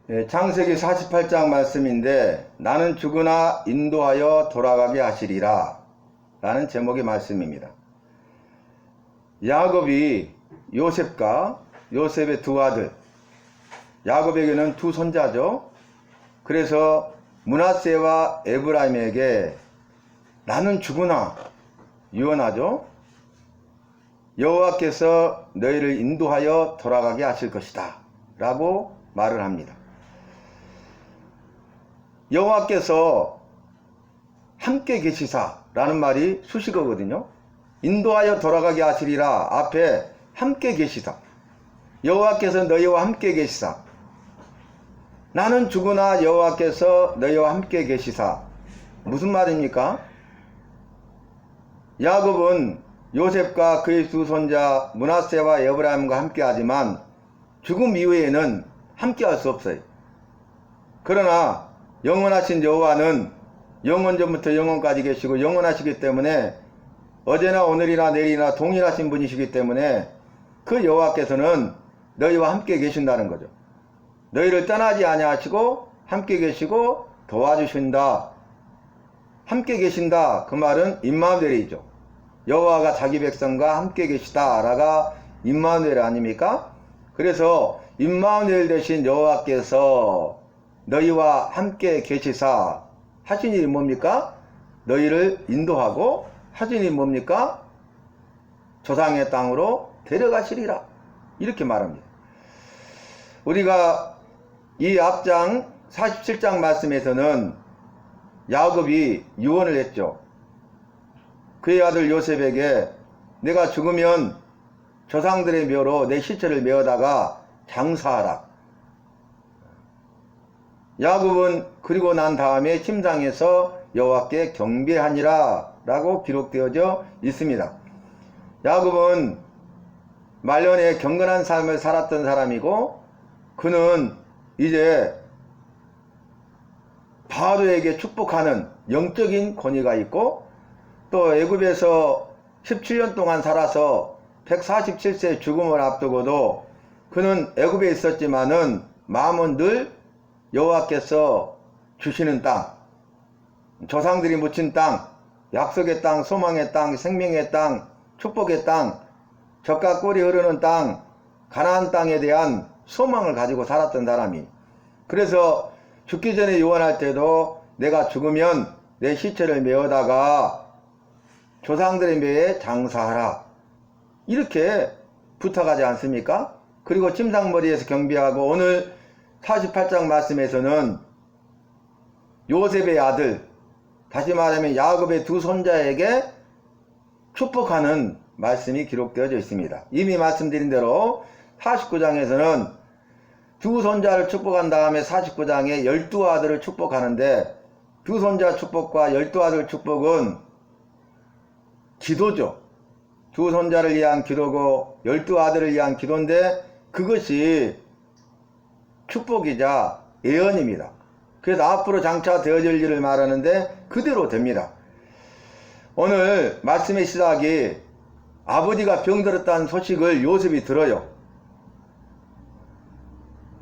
창세기 48장 말씀인데 나는 죽으나 인도하여 돌아가게 하시리라 라는 제목의 말씀입니다. 야곱이 요셉과 요셉의 두 아들, 야곱에게는 두 손자죠. 그래서 므낫세와 에브라임에게 나는 죽으나 유언하죠. 여호와께서 너희를 인도하여 돌아가게 하실 것이다 라고 말을 합니다. 여호와께서 함께 계시사 라는 말이 수식어거든요. 인도하여 돌아가게 하시리라 앞에 함께 계시사, 여호와께서 너희와 함께 계시사, 나는 죽으나 여호와께서 너희와 함께 계시사. 무슨 말입니까? 야곱은 요셉과 그의 두 손자 므낫세와 에브라임과 함께 하지만 죽음 이후에는 함께 할 수 없어요. 그러나 영원하신 여호와는 영원전부터 영원까지 계시고 영원하시기 때문에 어제나 오늘이나 내일이나 동일하신 분이시기 때문에 그 여호와께서는 너희와 함께 계신다는 거죠. 너희를 떠나지 아니하시고 함께 계시고 도와주신다. 함께 계신다. 그 말은 임마누엘이죠. 여호와가 자기 백성과 함께 계시다 라가 임마누엘 아닙니까? 그래서 임마누엘 대신 여호와께서 너희와 함께 계시사 하신 일이 뭡니까? 너희를 인도하고 하신 일이 뭡니까? 조상의 땅으로 데려가시리라 이렇게 말합니다. 우리가 이 앞장 47장 말씀에서는 야곱이 유언을 했죠. 그의 아들 요셉에게 내가 죽으면 조상들의 묘로 내 시체를 메어다가 장사하라. 야곱은 그리고 난 다음에 침상에서 여호와께 경배하니라 라고 기록되어져 있습니다. 야곱은 말년에 경건한 삶을 살았던 사람이고 그는 이제 바로에게 축복하는 영적인 권위가 있고 또 애굽에서 17년 동안 살아서 147세 죽음을 앞두고도 그는 애굽에 있었지만은 마음은 늘 여호와께서 주시는 땅, 조상들이 묻힌 땅, 약속의 땅, 소망의 땅, 생명의 땅, 축복의 땅, 젖과 꿀이 흐르는 땅, 가나안 땅에 대한 소망을 가지고 살았던 사람이, 그래서 죽기 전에 유언할 때도 내가 죽으면 내 시체를 메어다가 조상들의 묘에 장사하라 이렇게 부탁하지 않습니까? 그리고 침상머리에서 경배하고 오늘 48장 말씀에서는 요셉의 아들, 다시 말하면 야곱의 두 손자에게 축복하는 말씀이 기록되어져 있습니다. 이미 말씀드린 대로 49장에서는 두 손자를 축복한 다음에 49장에 12아들을 축복하는데 두 손자 축복과 12아들 축복은 기도죠. 두 손자를 위한 기도고 12아들을 위한 기도인데 그것이 축복이자 예언입니다. 그래서 앞으로 장차 되어질 일을 말하는데 그대로 됩니다. 오늘 말씀의 시작이 아버지가 병들었다는 소식을 요셉이 들어요.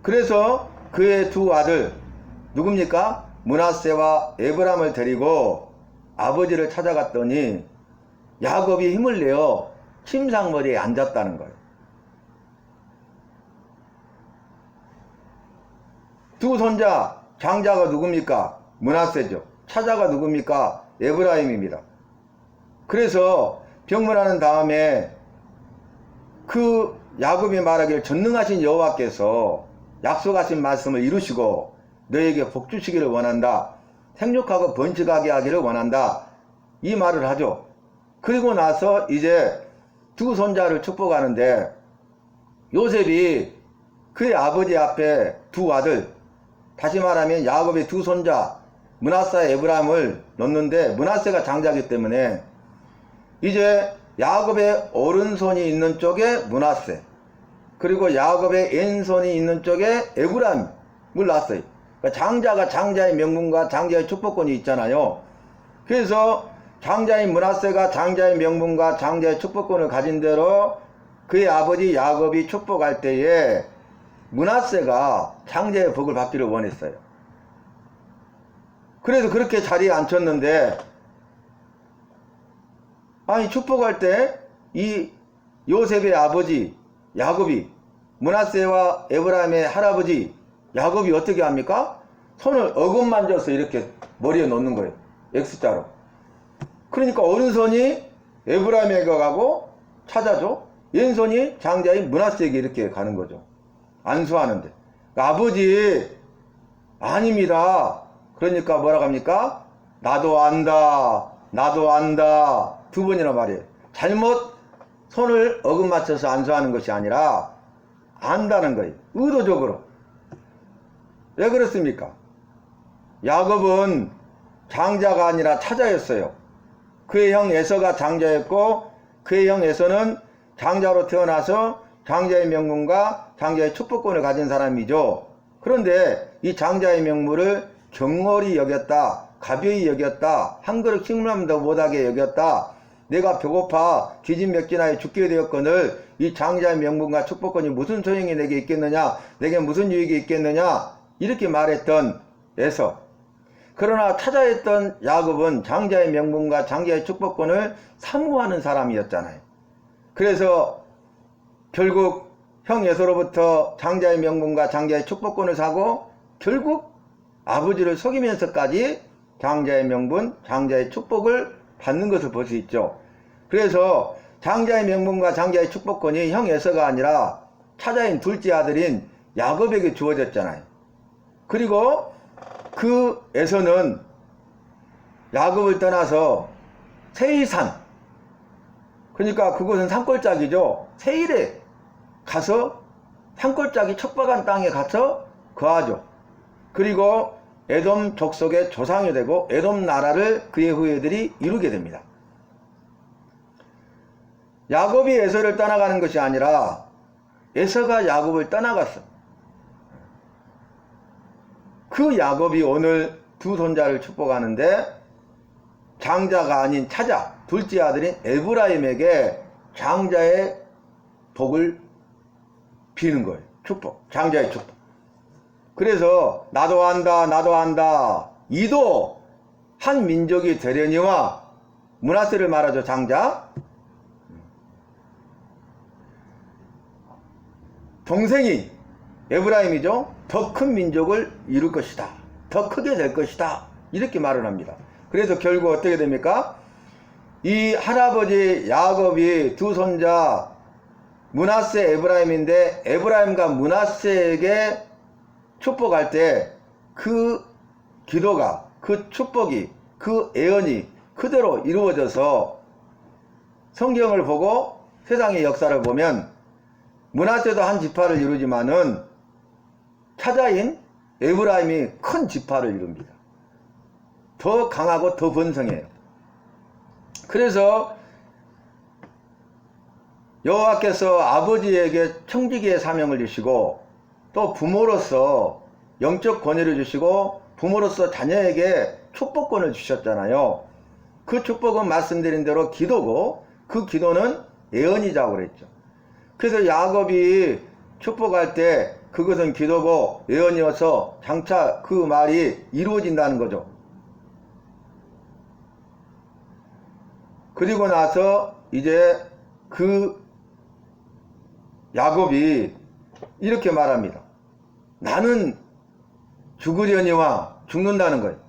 그래서 그의 두 아들 누굽니까? 므낫세와 에브람을 데리고 아버지를 찾아갔더니 야곱이 힘을 내어 침상머리에 앉았다는 거예요. 두 손자, 장자가 누굽니까? 므낫세죠. 차자가 누굽니까? 에브라임입니다. 그래서 병문하는 다음에 그 야곱이 말하길 전능하신 여호와께서 약속하신 말씀을 이루시고 너에게 복 주시기를 원한다. 생육하고 번식하게 하기를 원한다. 이 말을 하죠. 그리고 나서 이제 두 손자를 축복하는데 요셉이 그의 아버지 앞에 두 아들, 다시 말하면 야곱의 두 손자 므낫세와 에브라임을 놓는데 므낫세가 장자이기 때문에 이제 야곱의 오른손이 있는 쪽에 므낫세, 그리고 야곱의 왼손이 있는 쪽에 에브라임을 놨어요. 그러니까 장자가 장자의 명분과 장자의 축복권이 있잖아요. 그래서 장자인 므낫세가 장자의 명분과 장자의 축복권을 가진 대로 그의 아버지 야곱이 축복할 때에 므낫세가 장자의 복을 받기를 원했어요. 그래서 그렇게 자리에 앉혔는데, 아니 축복할 때 이 요셉의 아버지 야곱이, 므낫세와 에브라임의 할아버지 야곱이 어떻게 합니까? 손을 어긋만져서 이렇게 머리에 놓는 거예요. X자로. 그러니까 오른손이 에브라임에게 가고 찾아줘, 왼손이 장자인 므낫세에게 이렇게 가는 거죠. 안수하는데. 그러니까 아버지 아닙니다. 그러니까 뭐라고 합니까? 나도 안다, 나도 안다, 두 번이나 말해요. 잘못 손을 어긋맞춰서 안수하는 것이 아니라 안다는 거예요. 의도적으로. 왜 그렇습니까? 야곱은 장자가 아니라 타자였어요. 그의 형 에서가 장자였고, 그의 형 에서는 장자로 태어나서 장자의 명분과 장자의 축복권을 가진 사람이죠. 그런데 이 장자의 명물을 경홀히 여겼다, 가벼이 여겼다, 한 그릇 식물함도 못하게 여겼다, 내가 배고파 기진맥진하여 죽게 되었거늘 이 장자의 명분과 축복권이 무슨 소용이 내게 있겠느냐, 내게 무슨 유익이 있겠느냐, 이렇게 말했던 에서. 그러나 타자였던 야곱은 장자의 명분과 장자의 축복권을 사모하는 사람이었잖아요. 그래서 결국 형 에서로부터 장자의 명분과 장자의 축복권을 사고, 결국 아버지를 속이면서까지 장자의 명분, 장자의 축복을 받는 것을 볼 수 있죠. 그래서 장자의 명분과 장자의 축복권이 형 에서가 아니라 타자인 둘째 아들인 야곱에게 주어졌잖아요. 그리고 그 에서는 야곱을 떠나서 세일산, 그러니까 그곳은 산골짜기죠. 세일에 가서 산골짜기 척박한 땅에 가서 거하죠. 그리고 에돔 족속의 조상이 되고 에돔 나라를 그의 후예들이 이루게 됩니다. 야곱이 에서를 떠나가는 것이 아니라 에서가 야곱을 떠나갔어. 그 야곱이 오늘 두 손자를 축복하는데 장자가 아닌 타자, 둘째 아들인 에브라임에게 장자의 복을 비는 거예요. 축복, 장자의 축복. 그래서 나도 안다, 나도 안다, 이도 한 민족이 되려니와, 므낫세를 말하죠. 장자 동생이 에브라임이죠. 더 큰 민족을 이룰 것이다, 더 크게 될 것이다, 이렇게 말을 합니다. 그래서 결국 어떻게 됩니까? 이 할아버지 야곱이 두 손자 므낫세, 에브라임인데 에브라임과 므낫세에게 축복할 때 그 기도가, 그 축복이, 그 애언이 그대로 이루어져서 성경을 보고 세상의 역사를 보면 므낫세도 한 지파를 이루지만은 타자인 에브라임이 큰 지파를 이룹니다. 더 강하고 더 번성해요. 그래서 여호와께서 아버지에게 청지기의 사명을 주시고, 또 부모로서 영적 권위를 주시고, 부모로서 자녀에게 축복권을 주셨잖아요. 그 축복은 말씀드린 대로 기도고, 그 기도는 예언이라고 그랬죠. 그래서 야곱이 축복할 때 그것은 기도고 예언이어서 장차 그 말이 이루어진다는 거죠. 그리고 나서 이제 그 야곱이 이렇게 말합니다. 나는 죽으려니와, 죽는다는 거예요.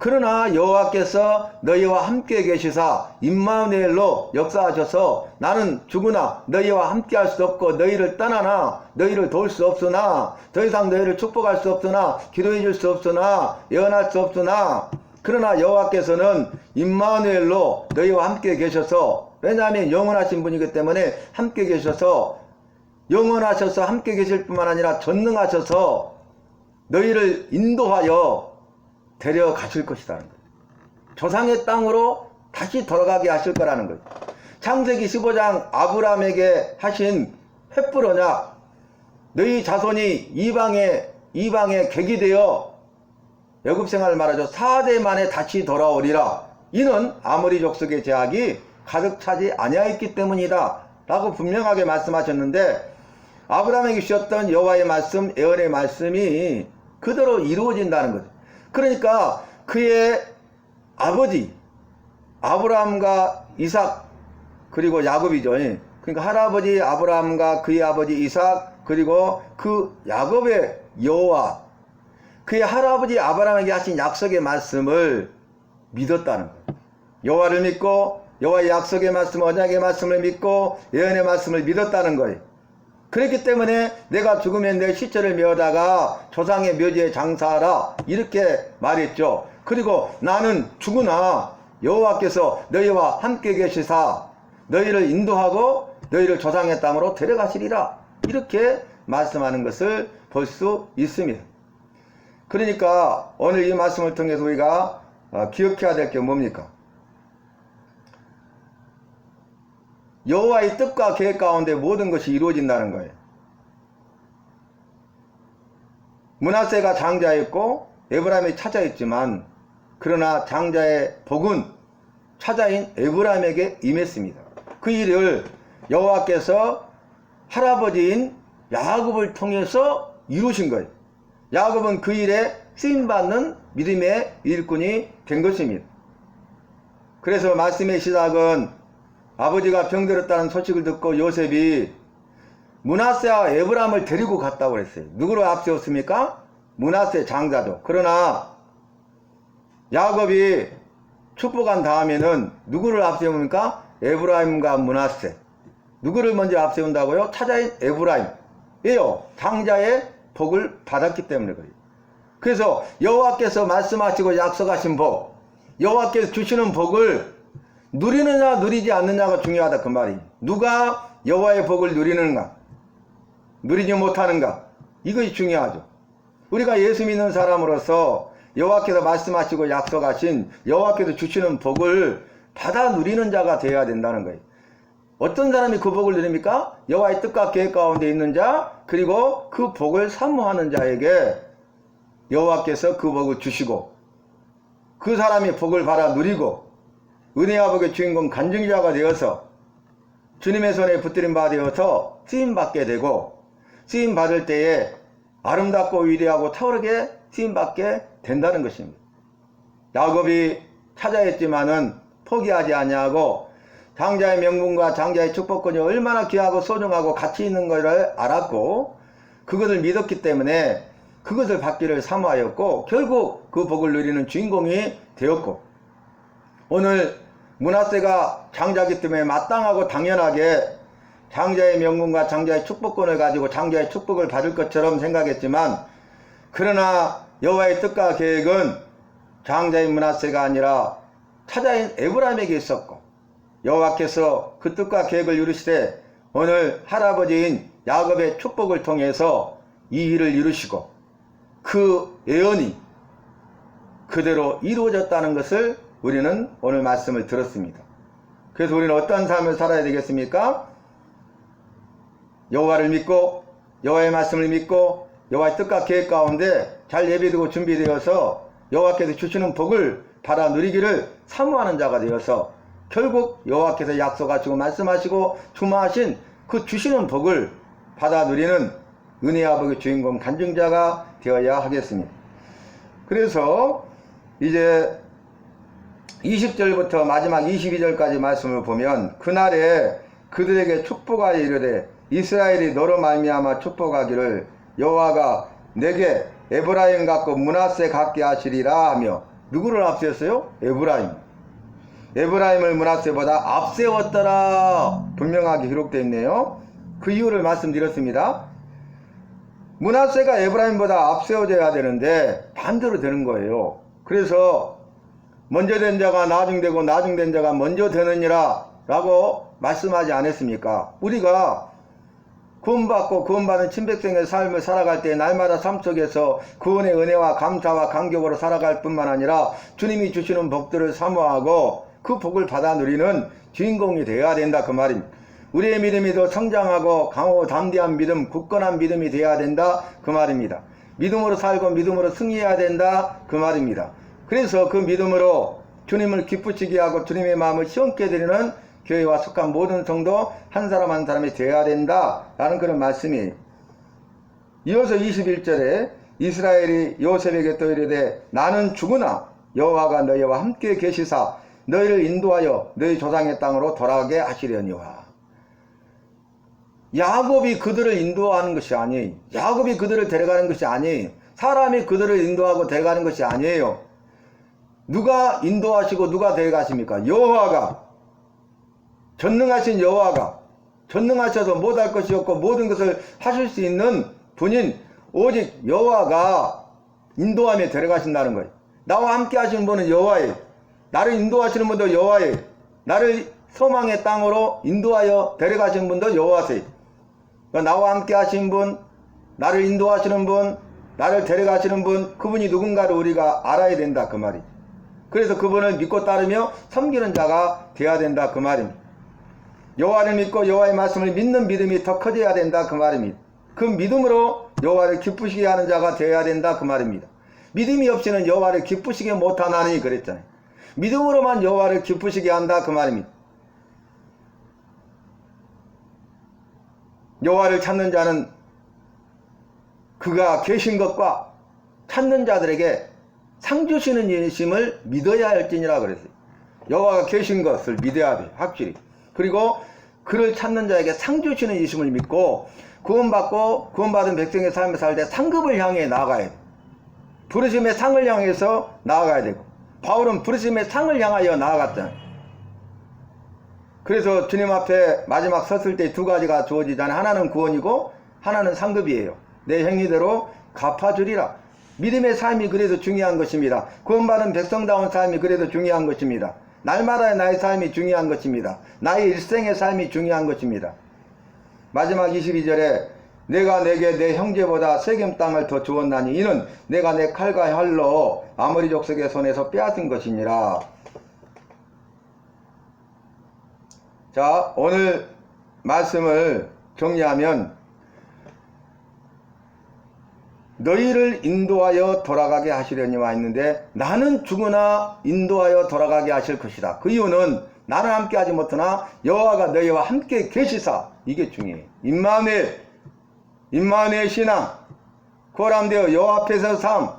그러나 여호와께서 너희와 함께 계시사 임마누엘로 역사하셔서 나는 죽으나 너희와 함께 할 수 없고 너희를 떠나나 너희를 도울 수 없으나 더 이상 너희를 축복할 수 없으나 기도해 줄 수 없으나 예언할 수 없으나, 그러나 여호와께서는 임마누엘로 너희와 함께 계셔서, 왜냐하면 영원하신 분이기 때문에 함께 계셔서, 영원하셔서 함께 계실 뿐만 아니라 전능하셔서 너희를 인도하여 데려가실 것이라는 거예요. 조상의 땅으로 다시 돌아가게 하실 거라는 거예요. 창세기 15장 아브라함에게 하신 횃불 언약, 너희 자손이 이방의 객이 되어 애굽 생활을 말하죠. 4대 만에 다시 돌아오리라. 이는 아모리 족속의 제약이 가득 차지 아니하였기 때문이다 라고 분명하게 말씀하셨는데, 아브라함에게 주셨던 여호와의 말씀, 예언의 말씀이 그대로 이루어진다는 거죠. 그러니까 그의 아버지 아브라함과 이삭 그리고 야곱이죠. 그러니까 할아버지 아브라함과 그의 아버지 이삭 그리고 그 야곱의 여호와, 그의 할아버지 아브라함에게 하신 약속의 말씀을 믿었다는 거예요. 여호와를 믿고 여호와의 약속의 말씀, 언약의 말씀을 믿고 예언의 말씀을 믿었다는 거예요. 그렇기 때문에 내가 죽으면 내 시체를 메어다가 조상의 묘지에 장사하라 이렇게 말했죠. 그리고 나는 죽으나 여호와께서 너희와 함께 계시사 너희를 인도하고 너희를 조상의 땅으로 데려가시리라 이렇게 말씀하는 것을 볼 수 있습니다. 그러니까 오늘 이 말씀을 통해서 우리가 기억해야 될 게 뭡니까? 여호와의 뜻과 계획 가운데 모든 것이 이루어진다는 거예요. 므낫세가 장자였고 에브라임이 차자였지만 그러나 장자의 복은 차자인 에브라임에게 임했습니다. 그 일을 여호와께서 할아버지인 야곱을 통해서 이루신 거예요. 야곱은 그 일에 쓰임받는 믿음의 일꾼이 된 것입니다. 그래서 말씀의 시작은 아버지가 병들었다는 소식을 듣고 요셉이 므낫세와 에브라임을 데리고 갔다고 그랬어요. 누구를 앞세웠습니까? 므낫세 장자죠. 그러나 야곱이 축복한 다음에는 누구를 앞세웁니까? 에브라임과 므낫세. 누구를 먼저 앞세운다고요? 차자인 에브라임이에요. 장자의 복을 받았기 때문에 그래요. 그래서 여호와께서 말씀하시고 약속하신 복, 여호와께서 주시는 복을 누리느냐 누리지 않느냐가 중요하다 그 말이. 누가 여호와의 복을 누리는가 누리지 못하는가 이것이 중요하죠. 우리가 예수 믿는 사람으로서 여호와께서 말씀하시고 약속하신 여호와께서 주시는 복을 받아 누리는 자가 되어야 된다는 거예요. 어떤 사람이 그 복을 누립니까? 여호와의 뜻과 계획 가운데 있는 자, 그리고 그 복을 사모하는 자에게 여호와께서 그 복을 주시고 그 사람이 복을 받아 누리고 은혜와 복의 주인공 간증자가 되어서 주님의 손에 붙들림 바 되어서 쓰임받게 되고 쓰임받을 때에 아름답고 위대하고 타오르게 쓰임받게 된다는 것입니다. 야곱이 차자였지만은 포기하지 아니하고 장자의 명분과 장자의 축복권이 얼마나 귀하고 소중하고 가치 있는 것을 알았고 그것을 믿었기 때문에 그것을 받기를 사모하였고 결국 그 복을 누리는 주인공이 되었고, 오늘 므낫세가 장자이기 때문에 마땅하고 당연하게 장자의 명분과 장자의 축복권을 가지고 장자의 축복을 받을 것처럼 생각했지만, 그러나 여호와의 뜻과 계획은 장자인 므낫세가 아니라 차자인 에브라임에게 있었고, 여호와께서 그 뜻과 계획을 이루시되 오늘 할아버지인 야곱의 축복을 통해서 이 일을 이루시고 그 예언이 그대로 이루어졌다는 것을 우리는 오늘 말씀을 들었습니다. 그래서 우리는 어떤 삶을 살아야 되겠습니까? 여호와를 믿고 여호와의 말씀을 믿고 여호와의 뜻과 계획 가운데 잘 예비되고 준비되어서 여호와께서 주시는 복을 받아 누리기를 사모하는 자가 되어서 결국 여호와께서 약속하시고 말씀하시고 주마하신 그 주시는 복을 받아 누리는 은혜와 복의 주인공 간증자가 되어야 하겠습니다. 그래서 이제 20절부터 마지막 22절까지 말씀을 보면, 그날에 그들에게 축복하여 이르되 이스라엘이 너로 말미암아 축복하기를 여호와가 내게 에브라임 같고 므낫세 같게 하시리라 하며, 누구를 앞세웠어요? 에브라임을 므낫세보다 앞세웠더라 분명하게 기록되어 있네요. 그 이유를 말씀드렸습니다. 므낫세가 에브라임보다 앞세워져야 되는데 반대로 되는 거예요. 그래서 먼저 된 자가 나중되고 나중된 자가 먼저 되느니라 라고 말씀하지 않았습니까? 우리가 구원받고 구원받은 친백성의 삶을 살아갈 때 날마다 삶 속에서 구원의 은혜와 감사와 감격으로 살아갈 뿐만 아니라 주님이 주시는 복들을 사모하고 그 복을 받아 누리는 주인공이 되어야 된다 그 말입니다. 우리의 믿음이 더 성장하고 강하고 담대한 믿음, 굳건한 믿음이 되어야 된다 그 말입니다. 믿음으로 살고 믿음으로 승리해야 된다 그 말입니다. 그래서 그 믿음으로 주님을 기쁘시게 하고 주님의 마음을 시원케 드리는 교회와 속한 모든 성도 한 사람 한 사람이 되어야 된다라는 그런 말씀이에요. 이어서 21절에 이스라엘이 요셉에게 또 이르되 나는 죽으나 여호와가 너희와 함께 계시사 너희를 인도하여 너희 조상의 땅으로 돌아가게 하시려니와. 야곱이 그들을 인도하는 것이 아니에요. 야곱이 그들을 데려가는 것이 아니에요. 사람이 그들을 인도하고 데려가는 것이 아니에요. 누가 인도하시고 누가 데려가십니까? 여호와가, 전능하신 여호와가, 전능하셔서 못할 것이 없고 모든 것을 하실 수 있는 분인 오직 여호와가 인도하며 데려가신다는 거예요. 나와 함께 하시는 분은 여호와예요. 나를 인도하시는 분도 여호와예요. 나를 소망의 땅으로 인도하여 데려가시는 분도 여호와세요. 나와 함께 하신 분, 나를 인도하시는 분, 나를 데려가시는 분, 그분이 누군가를 우리가 알아야 된다 그 말이죠. 그래서 그분을 믿고 따르며 섬기는 자가 되어야 된다 그 말입니다. 여호와를 믿고 여호와의 말씀을 믿는 믿음이 더 커져야 된다 그 말입니다. 그 믿음으로 여호와를 기쁘시게 하는 자가 되어야 된다 그 말입니다. 믿음이 없이는 여호와를 기쁘시게 못하나니 그랬잖아요. 믿음으로만 여호와를 기쁘시게 한다 그 말입니다. 여호와를 찾는 자는 그가 계신 것과 찾는 자들에게 상 주시는 일심을 믿어야 할지니라 그랬어요. 여호와가 계신 것을 믿어야 돼, 확실히. 그리고 그를 찾는 자에게 상 주시는 일심을 믿고 구원받고 구원받은 백성의 삶을 살 때 상급을 향해 나아가야 돼. 부르심의 상을 향해서 나아가야 되고, 바울은 부르심의 상을 향하여 나아갔잖아요. 그래서 주님 앞에 마지막 섰을 때 두 가지가 주어지잖아요. 하나는 구원이고 하나는 상급이에요. 내 행위대로 갚아주리라. 믿음의 삶이 그래서 중요한 것입니다. 구원받은 백성다운 삶이 그래서 중요한 것입니다. 날마다의 나의 삶이 중요한 것입니다. 나의 일생의 삶이 중요한 것입니다. 마지막 22절에 내가 내게 내 형제보다 세겜 땅을 더 주었나니 이는 내가 내 칼과 활로 아모리 족속의 손에서 빼앗은 것이니라. 자, 오늘 말씀을 정리하면 너희를 인도하여 돌아가게 하시려니와 했는데 나는 죽으나 인도하여 돌아가게 하실 것이다. 그 이유는 나는 함께 하지 못하나 여호와가 너희와 함께 계시사. 이게 중요해요. 임마누엘 신앙, 고람되어 여호와 앞에서 삶,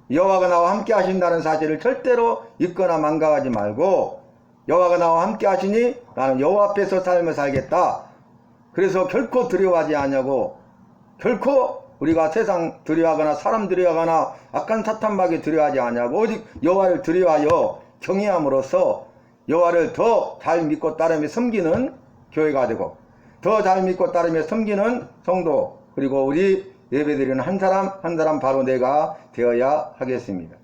여호와가 나와 함께 하신다는 사실을 절대로 잊거나 망각하지 말고 여호와가 나와 함께 하시니 나는 여호와 앞에서 삶을 살겠다. 그래서 결코 두려워하지 않냐고, 결코 우리가 세상 두려워하거나 사람 두려워하거나 악한 사탄마귀 두려워하지 않냐고, 오직 여호와를 두려워하여 경외함으로써 여호와를 더 잘 믿고 따르며 섬기는 교회가 되고 더 잘 믿고 따르며 섬기는 성도, 그리고 우리 예배드리는 한 사람 한 사람 바로 내가 되어야 하겠습니다.